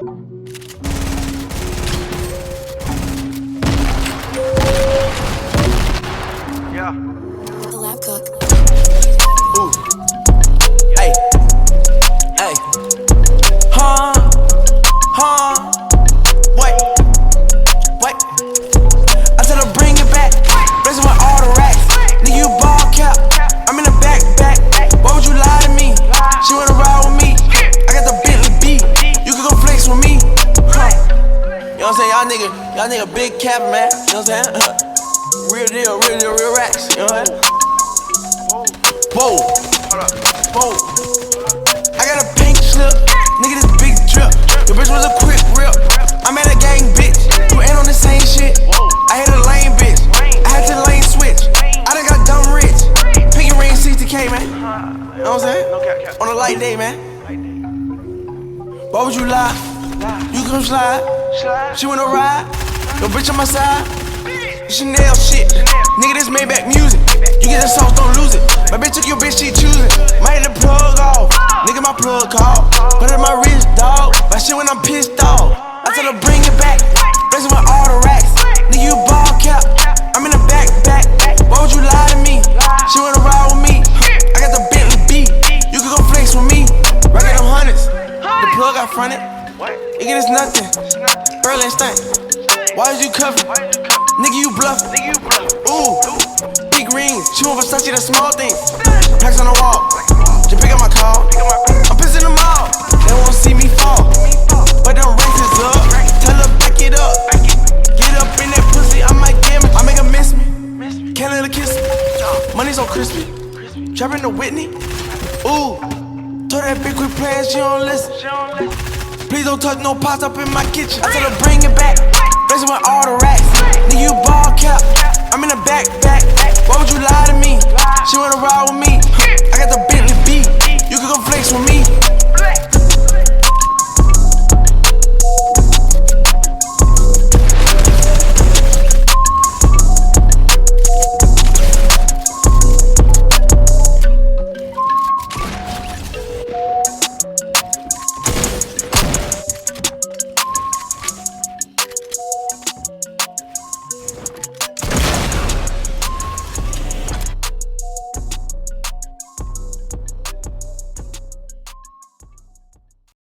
Yeah. The Lab Cook. Ooh. Hey. Hey. Huh. Wait. I tell her bring it back. Blessing with all the racks. Nigga, you ball cap. I'm in the back. Why would you lie to me? She wanna ride with me. I got the Bentley beat. You can go flex with me. You know what I'm saying? Y'all nigga big cap, man. You know what I'm saying? Real deal, real racks. You know what I'm saying? Whoa. I got a pink slip, nigga, this big drip. Your bitch was a quick rip. I'm at a gang, bitch. You ain't on the same shit. I hit a lane, bitch. I had to lane switch. I done got dumb rich. Pinky ring 60K, man. You know what I'm saying? On a light day, man. Why would you lie? You come slide. She wanna ride. Your bitch on my side. Chanel shit. Nigga, this Maybach music. You get the sauce, don't lose it. My bitch took your bitch, she choosing. Might hit the plug off. Nigga, my plug call. Put it in my wrist, dog. My shit when I'm pissed off. I tell her bring it back. Blessing with all the racks. Nigga, you ball cap. I'm in the back. Why would you lie to me? She wanna ride with me. I got the Bentley beat. You can go flex with me. Rockin' them hundreds. The plug I fronted. Nigga, it's nothing. Berlin stank. Why is you cuffin'? Nigga, you bluffin'. Ooh, big rings. She want Versace, the small things. Packs on the wall. Just pick up my call. I'm pissing them all. They won't see me fall. But them races up. Tell her back it up. Get up in that pussy, I might damage. I make her miss me. Can't let her kiss me. Money so crispy. Trapping the Whitney. Ooh, told that bitch quit playing, she don't listen. Please don't touch no pots up in my kitchen. I tell her bring it back. Blessing with all the racks. Nigga, you ball cap. I'm in the back. Why would you lie to me? She wanna ride with